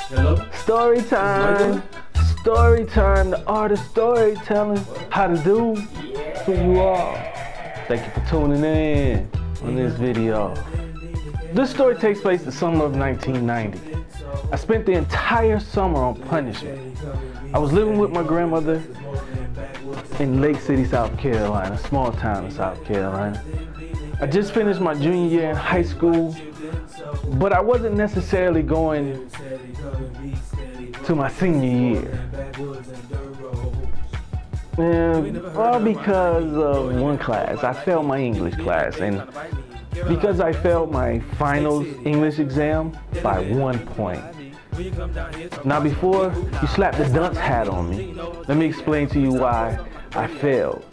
Hello? Story time. Story time, the art of storytelling. How to do who you are. Thank you for tuning in on this video. This story takes place the summer of 1990. I spent the entire summer on punishment. I was living with my grandmother in Lake City, South Carolina, a small town in South Carolina. I just finished my junior year in high school, but I wasn't necessarily going to my senior year. All because of one class. I failed my English class, and because I failed my finals English exam by 1 point. Now before you slap the dunce hat on me, let me explain to you why I failed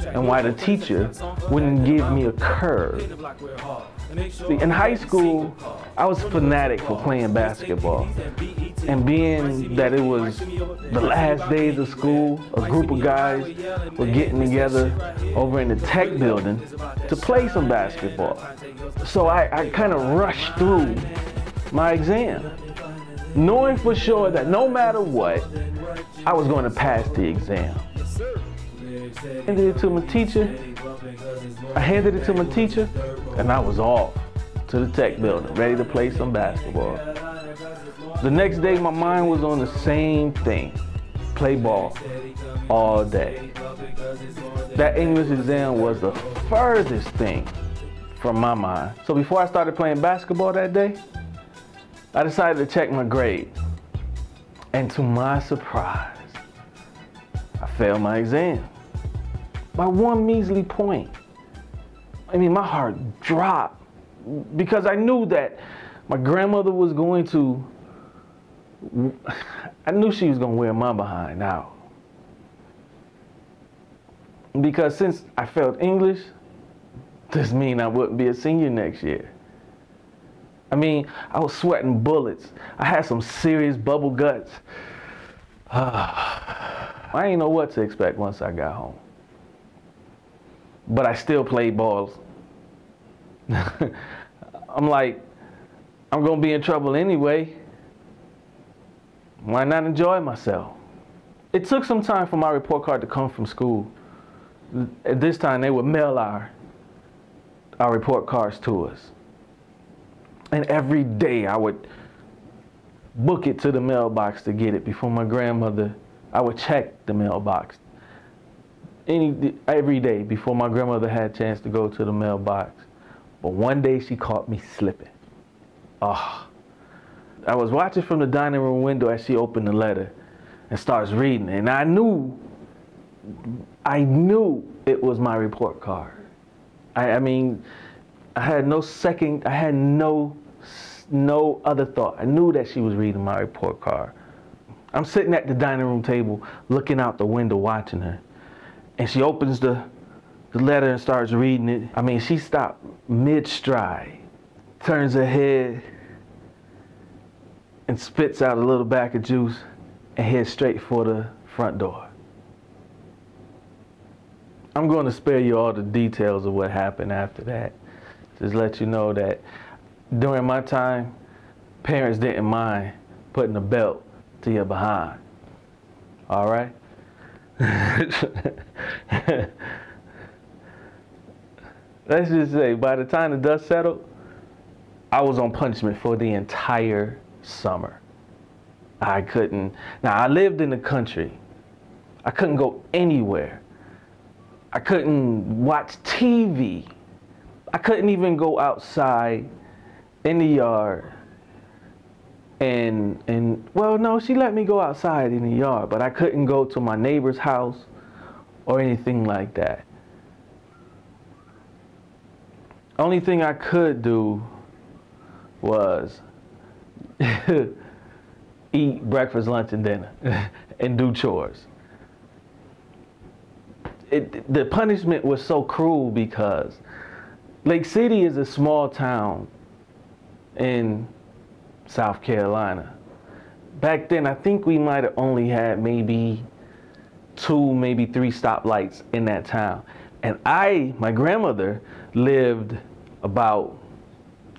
and why the teacher wouldn't give me a curve. See, in high school, I was fanatic for playing basketball. And being that it was the last days of school, a group of guys were getting together over in the tech building to play some basketball. So I kind of rushed through my exam, knowing for sure that no matter what, I was going to pass the exam. I handed it to my teacher, and I was off to the tech building, ready to play some basketball. The next day, my mind was on the same thing, play ball all day. That English exam was the furthest thing from my mind. So before I started playing basketball that day, I decided to check my grade. And to my surprise, I failed my exam by 1 measly point. I mean, my heart dropped because I knew that my grandmother was going to, I knew she was going to wear my behind out. Because since I failed English, this means I wouldn't be a senior next year. I mean, I was sweating bullets. I had some serious bubble guts. I didn't know what to expect once I got home. But I still played balls. I'm like, I'm gonna be in trouble anyway. Why not enjoy myself? It took some time for my report card to come from school. At this time, they would mail our report cards to us. And every day I would book it to the mailbox to get it before my grandmother. I would check the mailbox every day before my grandmother had a chance to go to the mailbox. But one day she caught me slipping. I was watching from the dining room window as she opened the letter and starts reading, and I knew it was my report card. I mean, I had no other thought. I knew that she was reading my report card. I'm sitting at the dining room table looking out the window watching her. And she opens the letter and starts reading it. I mean, she stopped mid-stride, turns her head, and spits out a little bag of juice and heads straight for the front door. I'm going to spare you all the details of what happened after that. Just let you know that during my time, parents didn't mind putting a belt to your behind. All right? Let's just say, by the time the dust settled, I was on punishment for the entire summer. I couldn't. Now, I lived in the country. I couldn't go anywhere. I couldn't watch TV. I couldn't even go outside in the yard. Well, no, she let me go outside in the yard, but I couldn't go to my neighbor's house or anything like that. Only thing I could do was eat breakfast, lunch, and dinner and do chores. The punishment was so cruel because Lake City is a small town in South Carolina. Back then, I think we might have only had maybe 2, maybe 3 stoplights in that town. And my grandmother lived about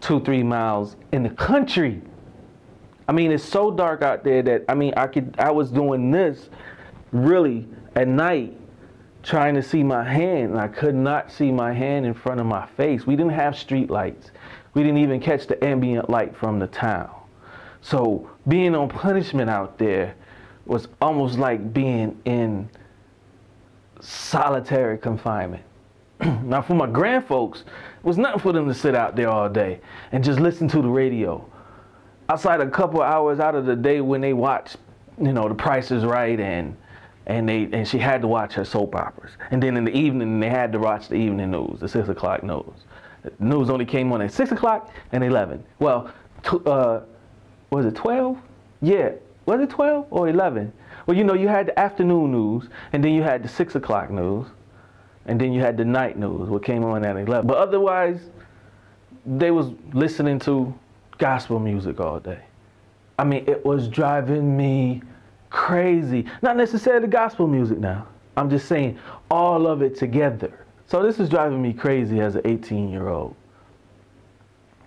2-3 miles in the country. I mean, it's so dark out there that, I mean, I was doing this really at night trying to see my hand, and I could not see my hand in front of my face. We didn't have street lights. We didn't even catch the ambient light from the town. So being on punishment out there was almost like being in solitary confinement. Now for my grandfolks, it was nothing for them to sit out there all day and just listen to the radio. Outside a couple of hours out of the day when they watch, you know, The Price is Right, and she had to watch her soap operas. And then in the evening, they had to watch the evening news, the 6 o'clock news. The news only came on at 6 o'clock and 11. Well, was it 12? Yeah, was it 12 or 11? Well, you know, you had the afternoon news, and then you had the 6 o'clock news, and then you had the night news, what came on at 11. But otherwise, they was listening to gospel music all day. I mean, it was driving me crazy. Not necessarily gospel music now. I'm just saying all of it together. So this is driving me crazy as an 18-year-old.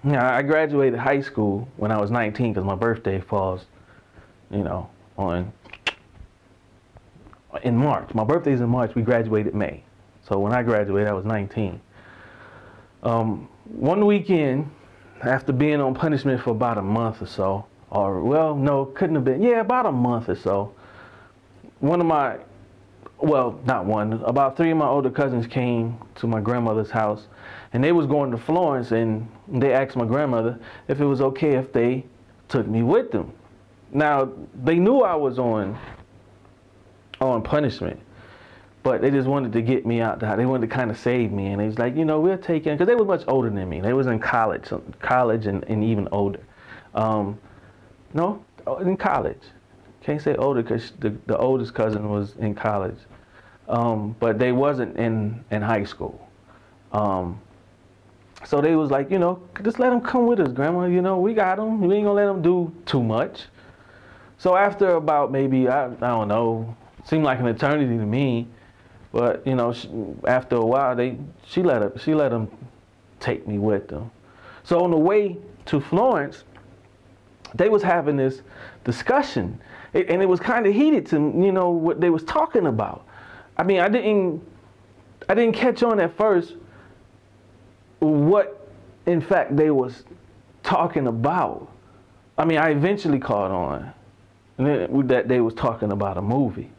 Now, I graduated high school when I was 19 because my birthday falls, you know, in March. My birthday's in March. We graduated May. So when I graduated, I was 19. One weekend, after being on punishment for about a month or so, or, well, no, couldn't have been, yeah, about a month or so, one of my, well, not one, about 3 of my older cousins came to my grandmother's house, and they was going to Florence, and they asked my grandmother if it was okay if they took me with them. Now, they knew I was on punishment, but they just wanted to get me out the house. They wanted to kind of save me, and they was like, you know, we'll take in, because they was much older than me. They was in college and even older. No, in college. Can't say older because the oldest cousin was in college, but they wasn't in high school. So they was like, you know, just let them come with us, Grandma. You know, we got them. We ain't gonna let them do too much. So after about maybe, I don't know, seemed like an eternity to me, but you know, after a while, she let them take me with them. So on the way to Florence, they was having this discussion, and it was kind of heated to, you know, what they was talking about. I mean, I didn't catch on at first what, in fact, they was talking about. I mean, I eventually caught on that they was talking about a movie,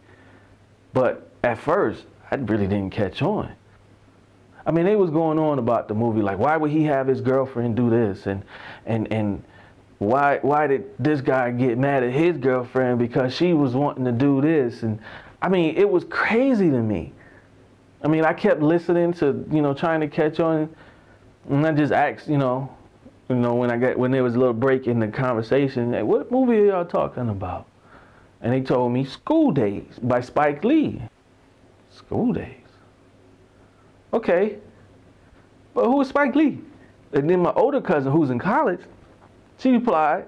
but at first, I really didn't catch on. I mean, they was going on about the movie, like, why would he have his girlfriend do this, and why did this guy get mad at his girlfriend because she was wanting to do this? And I mean, it was crazy to me. I mean, I kept listening to, you know, trying to catch on, and I just asked, you know, when there was a little break in the conversation, hey, what movie are y'all talking about? And they told me School Days by Spike Lee. School Days? Okay, but who is Spike Lee? And then my older cousin, who's in college, she replied,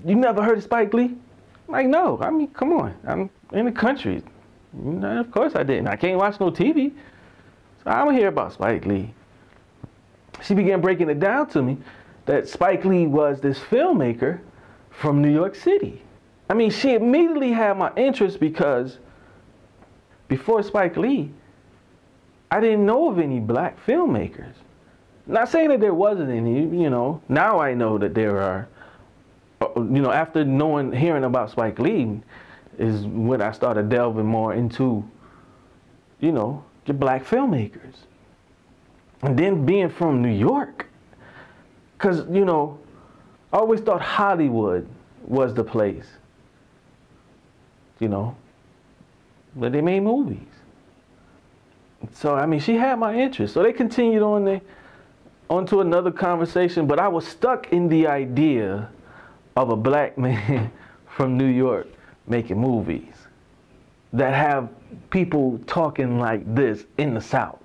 you never heard of Spike Lee? I'm like, no, I mean, come on, I'm in the country. No, of course I didn't. I can't watch no TV. So I'm gonna hear about Spike Lee. She began breaking it down to me that Spike Lee was this filmmaker from New York City. I mean, she immediately had my interest because before Spike Lee, I didn't know of any black filmmakers. Not saying that there wasn't any, you know. Now I know that there are, you know, after hearing about Spike Lee is when I started delving more into, you know, the black filmmakers. And then being from New York, because, you know, I always thought Hollywood was the place, you know, but they made movies. So, I mean, she had my interest. So they continued onto another conversation, but I was stuck in the idea of a black man from New York making movies that have people talking like this in the South.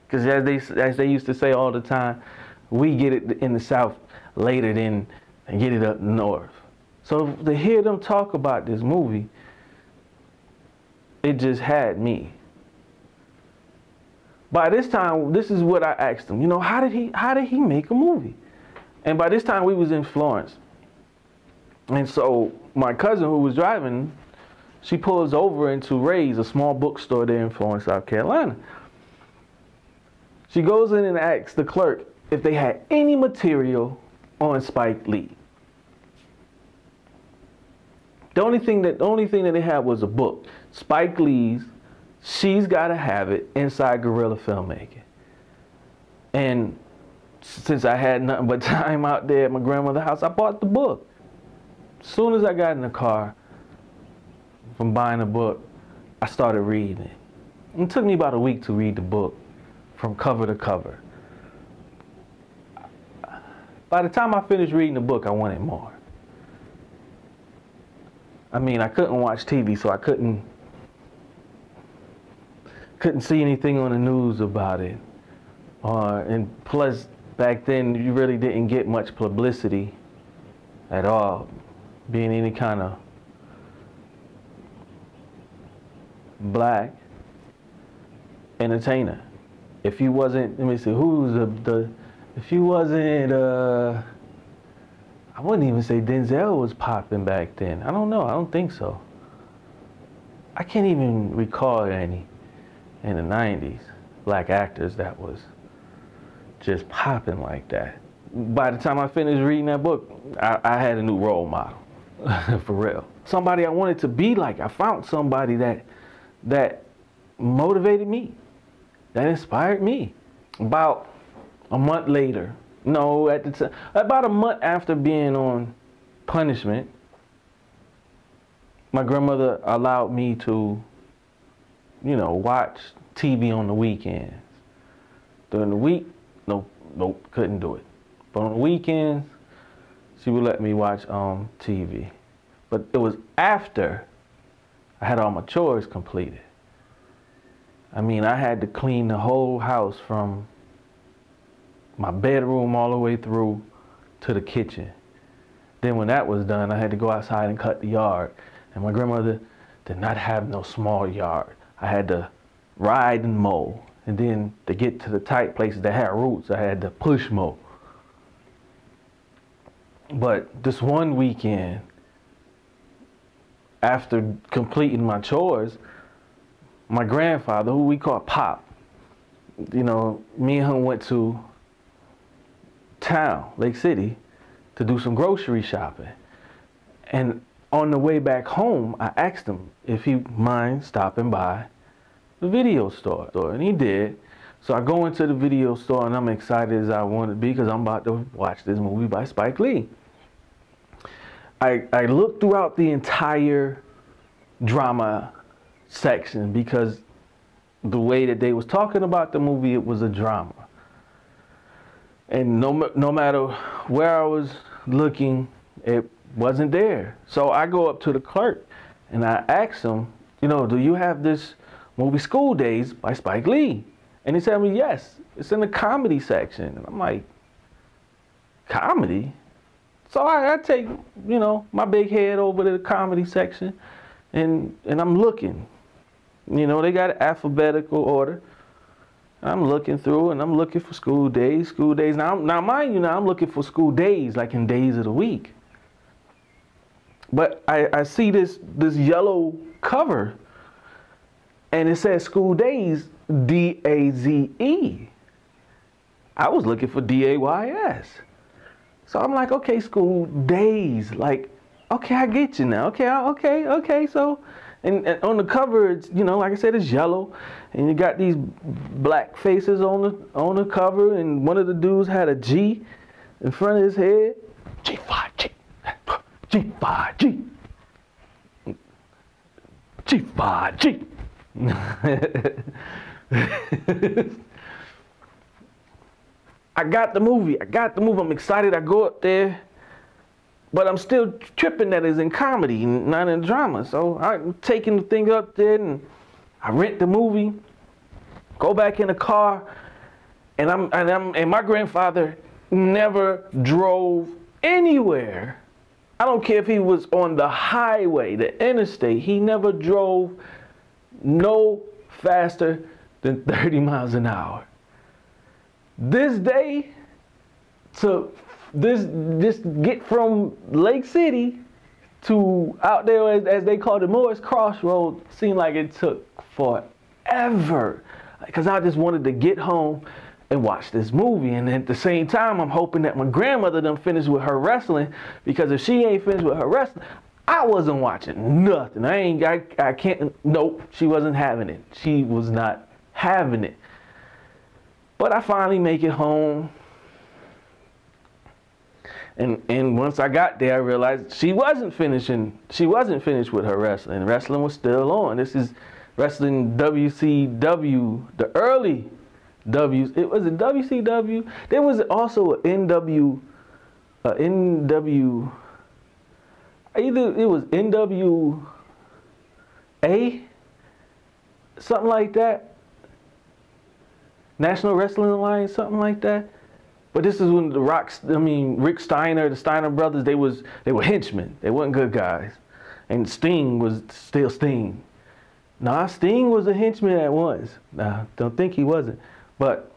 Because as they used to say all the time, we get it in the South later than get it up north. So to hear them talk about this movie, it just had me. By this time, this is what I asked him. You know, how did he make a movie? And by this time, we was in Florence. And so my cousin who was driving, she pulls over into Ray's, a small bookstore there in Florence, South Carolina. She goes in and asks the clerk if they had any material on Spike Lee. The only thing that they had was a book, Spike Lee's She's Gotta Have It, Inside Guerrilla Filmmaking. And since I had nothing but time out there at my grandmother's house, I bought the book. As soon as I got in the car from buying the book, I started reading it. It took me about a week to read the book from cover to cover. By the time I finished reading the book, I wanted more. I mean, I couldn't watch TV, so I couldn't see anything on the news about it. And plus, back then, you really didn't get much publicity at all, being any kind of black entertainer. If you wasn't, let me see, who was if you wasn't, I wouldn't even say Denzel was popping back then. I don't know, I don't think so. I can't even recall any in the 90s, black actors that was just popping like that. By the time I finished reading that book, I had a new role model, for real. Somebody I wanted to be like. I found somebody that motivated me, that inspired me. About a month later, no, at the time, about a month after being on punishment, my grandmother allowed me to, you know, watch TV on the weekends. During the week, nope, couldn't do it. But on the weekends, she would let me watch TV. But it was after I had all my chores completed. I mean, I had to clean the whole house from my bedroom all the way through to the kitchen. Then when that was done, I had to go outside and cut the yard. And my grandmother did not have no small yard. I had to ride and mow. And then to get to the tight places that had roots, I had to push mow. But this one weekend, after completing my chores, my grandfather, who we call Pop, you know, me and him went to town, Lake City, to do some grocery shopping. And on the way back home, I asked him if he mind stopping by the video store, and he did. So I go into the video store, and I'm excited as I want to be because I'm about to watch this movie by Spike Lee. I looked throughout the entire drama section because the way that they was talking about the movie, it was a drama. And no matter where I was looking, it wasn't there. So I go up to the clerk and I asked him, you know, do you have this movie School Days by Spike Lee? And he said to me, yes, it's in the comedy section. And I'm like, comedy? So I take, you know, my big head over to the comedy section and I'm looking. You know, they got an alphabetical order. I'm looking through and I'm looking for School Days. Now mind you, I'm looking for School Days, like in days of the week. But I see this yellow cover and it says School Days, D-A-Z-E. I was looking for D-A-Y-S. So I'm like, okay, School Days. Like, okay, I get you now. Okay. So, and on the cover, it's, you know, like I said, it's yellow. And you got these black faces on the cover. And one of the dudes had a G in front of his head. G5, G5, G. G5, G. I got the movie. I'm excited. I go up there, but I'm still tripping that it's in comedy, not in drama. So I'm taking the thing up there and I rent the movie, go back in the car, and my grandfather never drove anywhere. I don't care if he was on the highway, the interstate. He never drove no faster than 30 miles an hour. This day, to this get from Lake City to out there, as they called it, Moore's Crossroad, seemed like it took forever. Because I just wanted to get home and watch this movie. And at the same time, I'm hoping that my grandmother done finished with her wrestling, because if she ain't finished with her wrestling, I wasn't watching nothing. I can't, nope, she wasn't having it. She was not having it. But I finally make it home. And once I got there, I realized she wasn't finished with her wrestling. Wrestling was still on. This is wrestling WCW, the early W's. It was a WCW. There was also an NW, either it was NWA, something like that. National Wrestling Alliance, something like that. But this is when Rick Steiner, the Steiner brothers, they were henchmen. They weren't good guys. And Sting was still Sting. Nah, Sting was a henchman at once. Nah, don't think he wasn't. But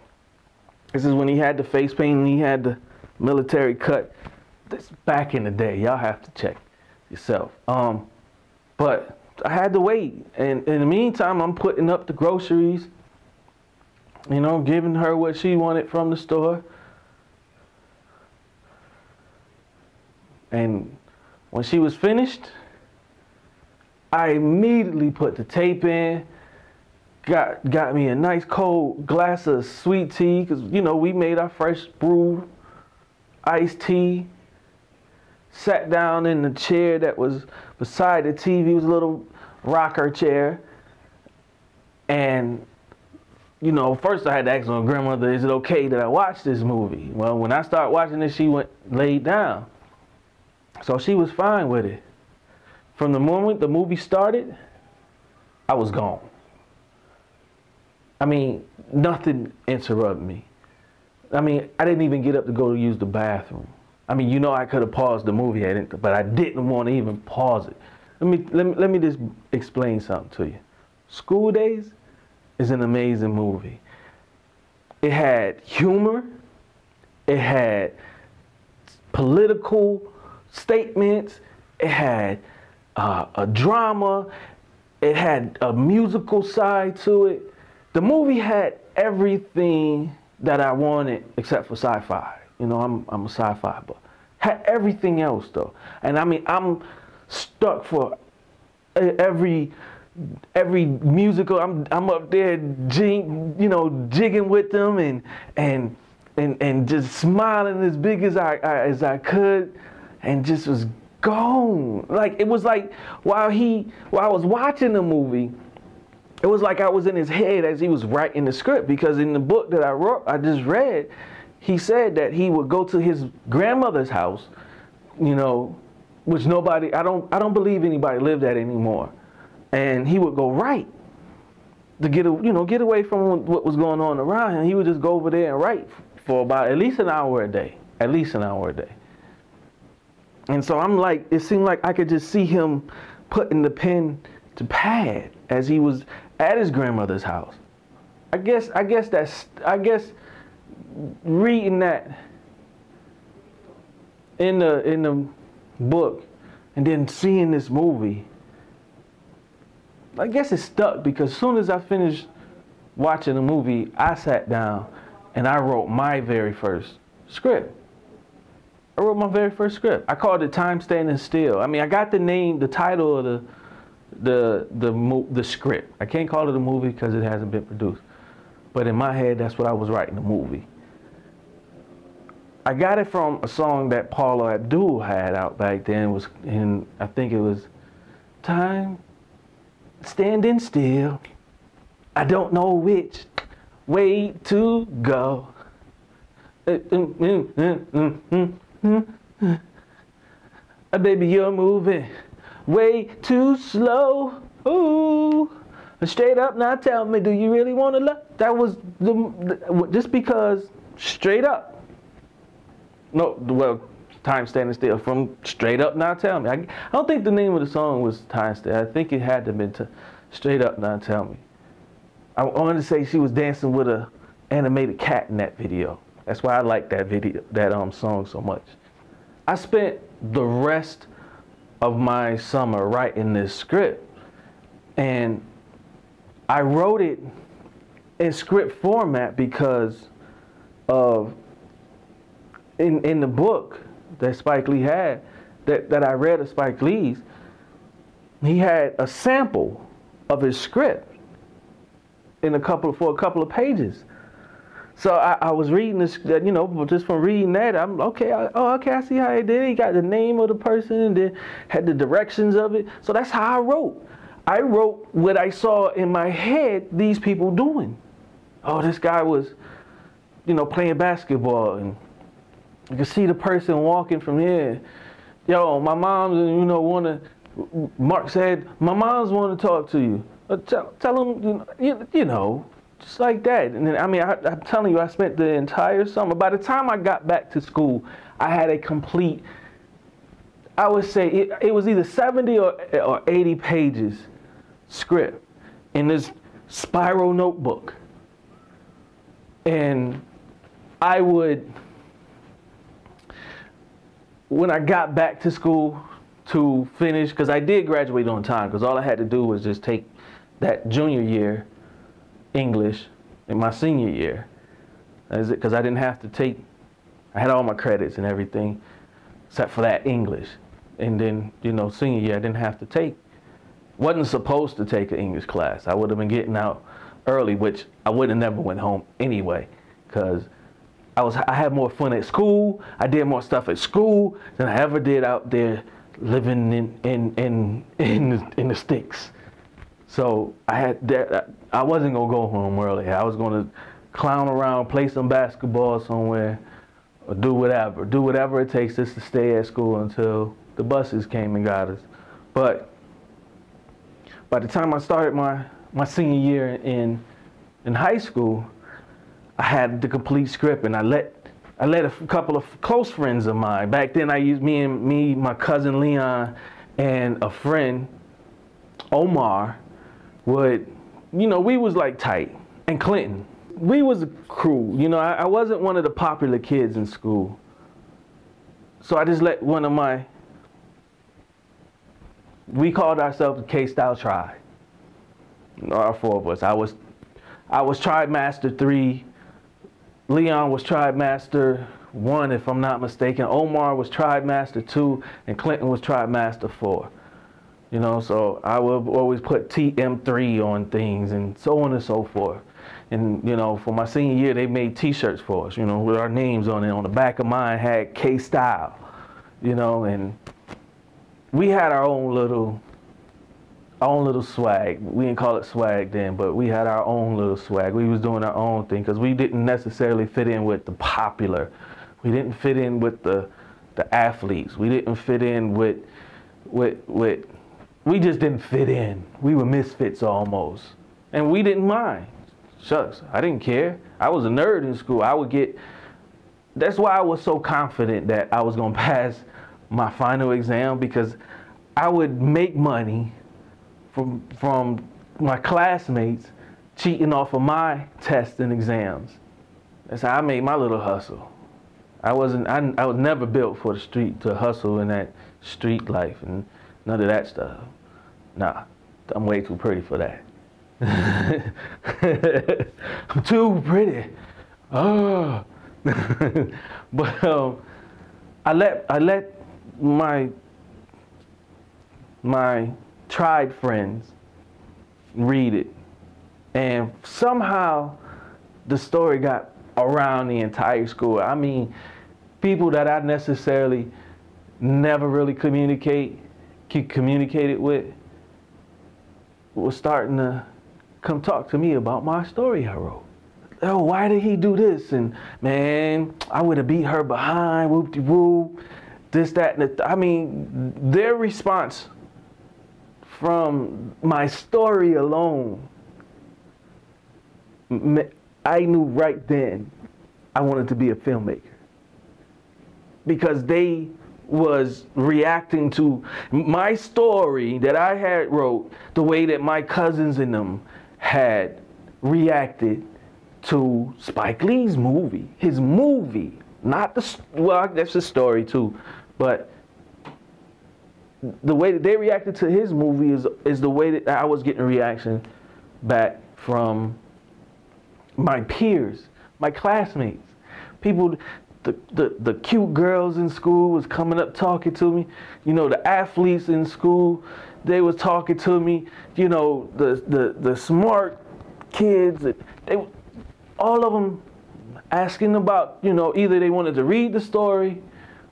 this is when he had the face paint and he had the military cut. This back in the day. Y'all have to check yourself. But I had to wait. And in the meantime, I'm putting up the groceries, you know, giving her what she wanted from the store. And when she was finished, I immediately put the tape in, got me a nice cold glass of sweet tea, because, you know, we made our fresh brewed iced tea, sat down in the chair that was beside the TV. It was a little rocker chair. And, you know, first I had to ask my grandmother, is it okay that I watch this movie? Well, when I started watching it, she laid down. So she was fine with it. From the moment the movie started, I was gone. I mean, nothing interrupted me. I mean, I didn't even get up to go to use the bathroom. I mean, you know, I could have paused the movie, but I didn't want to even pause it. Let me just explain something to you. School Days is an amazing movie. It had humor. It had political statements. It had a drama. It had a musical side to it. The movie had everything that I wanted except for sci-fi. You know, I'm a sci-fi, but had everything else though. And I mean, I'm stuck for every musical. I'm up there, jigging with them and just smiling as big as I could, and just was gone. Like, it was like while I was watching the movie, it was like I was in his head as he was writing the script, because in the book that I just read, he said that he would go to his grandmother's house, you know, which nobody, I don't believe anybody lived at anymore. And he would go write to get away from what was going on around him. He would just go over there and write for about at least an hour a day. And so I'm like, it seemed like I could just see him putting the pen to pad as he was at his grandmother's house. I guess reading that in the book and then seeing this movie, I guess it stuck, because as soon as I finished watching the movie, I sat down and I wrote my very first script. I called it Time Standing Still. I mean, I got the title of the script. I can't call it a movie because it hasn't been produced. But in my head, that's what I was writing, the movie. I got it from a song that Paula Abdul had out back then. I think it was Time Standing Still. I don't know which way to go. Baby, you're moving way too slow. Ooh, straight up now, tell me, do you really want to love? That was just because straight up. No, well, Time Standing Still from Straight Up Now Tell Me. I don't think the name of the song was Time Still. I think it had to have been Straight Up Now Tell Me. I wanted to say she was dancing with a animated cat in that video. That's why I like that song so much. I spent the rest of my summer writing this script. And I wrote it in script format because of, in the book that Spike Lee had, that I read of Spike Lee's, he had a sample of his script for a couple of pages. So I was reading this, you know, just from reading that, I'm okay. I see how he did it. He got the name of the person and then had the directions of it. So that's how I wrote. I wrote what I saw in my head these people doing. Oh, this guy was, you know, playing basketball, and you can see the person walking from here. Yo, my mom's, you know, Mark said, my mom's want to talk to you. Tell him, you know, just like that. And then, I mean, I'm telling you, I spent the entire summer. By the time I got back to school, I had a complete, I would say, it was either 70 or 80 pages script in this spiral notebook. And I would, when I got back to school to finish, because I did graduate on time, because all I had to do was just take that junior year English in my senior year, because I didn't have to take, I had all my credits and everything except for that English. And then, you know, senior year I didn't have to take, wasn't supposed to take an English class. I would have been getting out early, which I would have never went home anyway, because I had more fun at school. I did more stuff at school than I ever did out there living in the sticks. So I wasn't gonna go home early. I was gonna clown around, play some basketball somewhere, or do whatever it takes just to stay at school until the buses came and got us. But by the time I started my senior year in high school, I had the complete script, and I let a couple of close friends of mine. Back then I used my cousin Leon, and a friend, Omar, would, you know, we was like tight, and Clinton. We was a crew, you know, I wasn't one of the popular kids in school. So I just let one of we called ourselves the K-Style Tribe. Our four of us. I was Tribe Master 3. Leon was Tribe Master 1, if I'm not mistaken. Omar was Tribe Master 2, and Clinton was Tribe Master 4. You know, so I would always put TM3 on things and so on and so forth. And, you know, for my senior year, they made T-shirts for us, you know, with our names on it. On the back of mine had K-Style, you know, and we had our own little swag. We didn't call it swag then, but we had our own little swag. We was doing our own thing because we didn't necessarily fit in with the popular. We didn't fit in with the athletes. We didn't fit in with we just didn't fit in. We were misfits almost. And we didn't mind. Shucks, I didn't care. I was a nerd in school. That's why I was so confident that I was gonna pass my final exam, because I would make money from my classmates cheating off of my tests and exams. That's how I made my little hustle. I was never built for the street, to hustle in that street life and none of that stuff. Nah, I'm way too pretty for that. I'm too pretty. Oh. But I let my tribe friends read it, and somehow the story got around the entire school. I mean, people that I necessarily never really communicated with was starting to come talk to me about my story I wrote. Oh, why did he do this? And man, I would have beat her behind, whoop-de-whoop, this, that, and I mean, their response from my story alone, I knew right then I wanted to be a filmmaker, because they was reacting to my story that I had wrote the way that my cousins and them had reacted to Spike Lee's movie. His movie, not the, well, that's his story too, but the way that they reacted to his movie is the way that I was getting a reaction back from my peers, my classmates, people. The cute girls in school was coming up talking to me. You know, the athletes in school, they was talking to me. You know, the smart kids, they all of them asking about, you know, either they wanted to read the story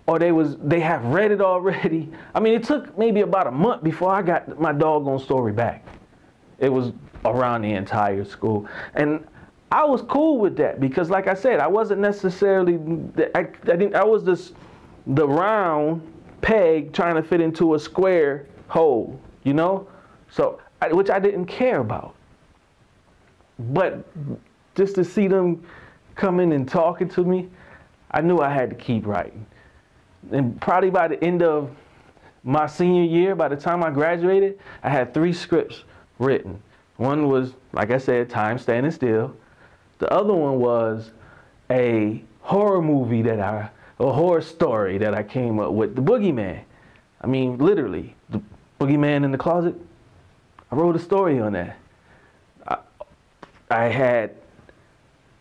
or they have read it already. I mean, it took maybe about a month before I got my doggone story back. It was around the entire school. And I was cool with that because, like I said, I wasn't necessarily, I was just the round peg trying to fit into a square hole, you know? So, which I didn't care about. But just to see them coming and talking to me, I knew I had to keep writing. And probably by the end of my senior year, by the time I graduated, I had 3 scripts written. One was, like I said, Time Standing Still. The other one was a horror movie a horror story that I came up with, The Boogeyman. I mean, literally, The Boogeyman in the Closet. I wrote a story on that. I had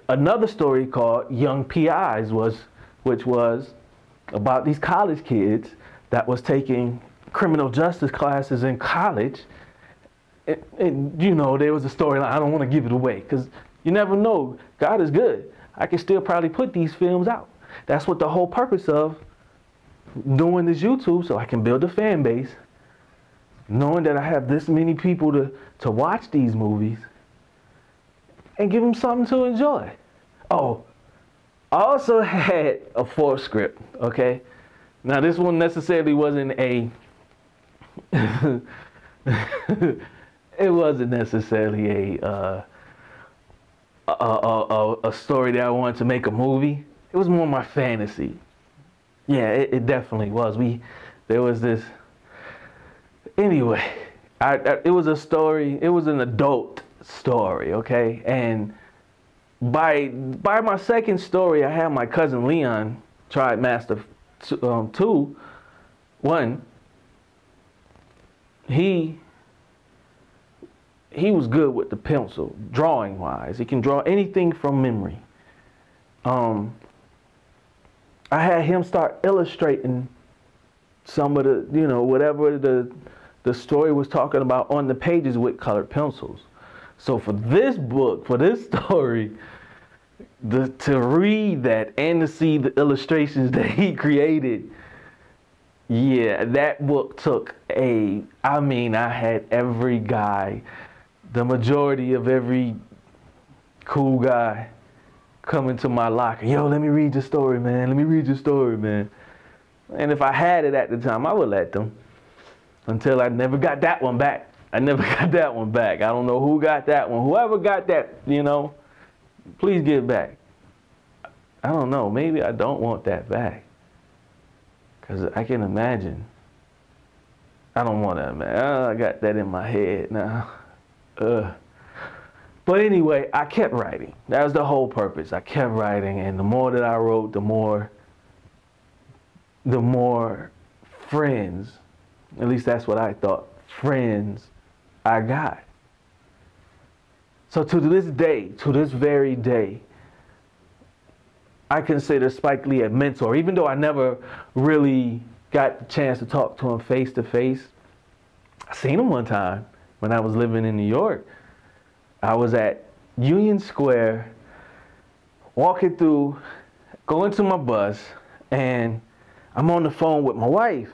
another story called Young PIs, which was about these college kids that was taking criminal justice classes in college. And you know, there was a storyline. I don't want to give it away because you never know. God is good. I can still probably put these films out. That's what the whole purpose of doing this YouTube, so I can build a fan base, knowing that I have this many people to watch these movies and give them something to enjoy. Oh, I also had a 4th script, okay? Now this one necessarily wasn't it wasn't necessarily a story that I wanted to make a movie. It was more my fantasy. Yeah, it definitely was. There was this. Anyway, it was a story. It was an adult story, okay. And by my 2nd story, I had my cousin Leon try Master 2. One, he was good with the pencil, drawing wise. He can draw anything from memory. I had him start illustrating some of the, you know, whatever the story was talking about on the pages with colored pencils. So for this book, for this story, to read that and to see the illustrations that he created, yeah, that book took I had every guy, the majority of every cool guy come into my locker. Yo, let me read your story, man. Let me read your story, man. And if I had it at the time, I would let them until I never got that one back. I never got that one back. I don't know who got that one. Whoever got that, you know, please give it back. I don't know. Maybe I don't want that back. Because I can imagine. I don't want that, man. I got that in my head now. But anyway, I kept writing. That was the whole purpose. I kept writing, and the more that I wrote, the more friends, at least that's what I thought, friends I got. So to this day, to this very day, I consider Spike Lee a mentor, even though I never really got the chance to talk to him face to face. I seen him one time when I was living in New York. I was at Union Square, walking through, going to my bus, and I'm on the phone with my wife.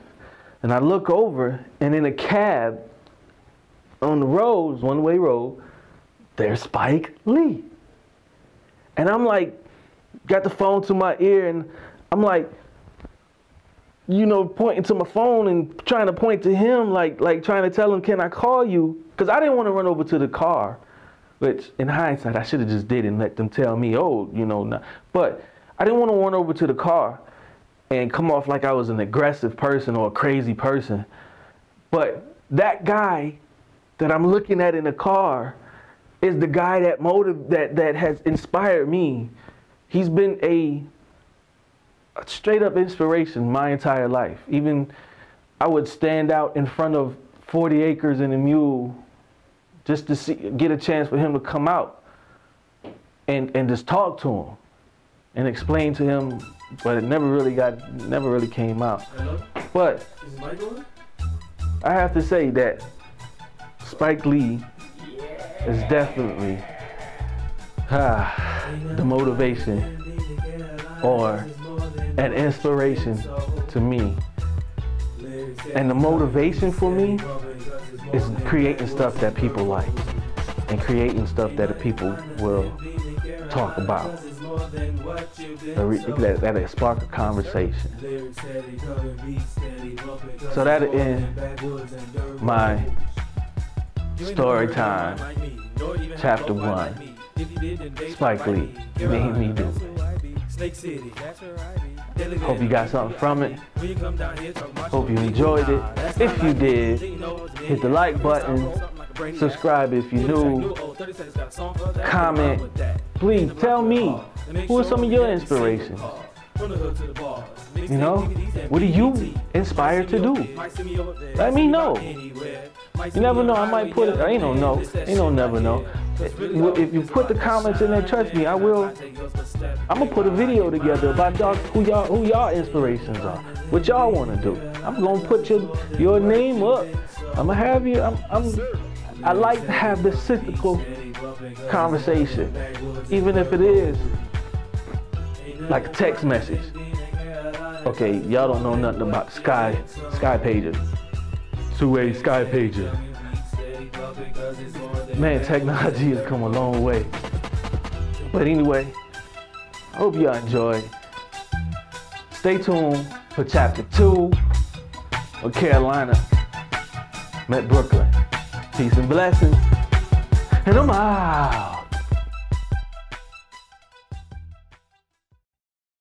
And I look over, and in a cab on the road, one-way road, there's Spike Lee. And I'm like, got the phone to my ear, and I'm like, you know, pointing to my phone and trying to point to him, like trying to tell him, can I call you? Because I didn't want to run over to the car, which in hindsight, I should have just did and let them tell me, oh, you know, nah. But I didn't want to run over to the car and come off like I was an aggressive person or a crazy person. But that guy that I'm looking at in the car is the guy that has inspired me. He's been a straight up inspiration my entire life. Even I would stand out in front of 40 acres and a mule just to get a chance for him to come out and just talk to him and explain to him, but it never really came out. Hello? But Is the mic on? I have to say that Spike Lee is definitely the motivation or an inspiration to me. And the motivation for me is creating stuff that people like and creating stuff that the people will talk about. That'll spark a conversation. So that'll end my story time, chapter 1. Spike Lee made me do it. Hope you got something from it. Hope you enjoyed it. If you did, hit the like button. Subscribe if you're new. Comment. Please tell me, who are some of your inspirations? You know, what are you inspired to do? Let me know. You never know, I might put it, ain't no never know. If you put the comments in there, trust me, I'm gonna put a video together about who y'all inspirations are, what y'all wanna do. I'm gonna put your name up. I'm gonna have you, I like to have this cyclical conversation, even if it is like a text message. Okay, y'all don't know nothing about Sky pager. Two-way Sky pager. Man, technology has come a long way. But anyway, I hope y'all enjoyed. Stay tuned for chapter 2 of Carolina met Brooklyn. Peace and blessings. And I'm out.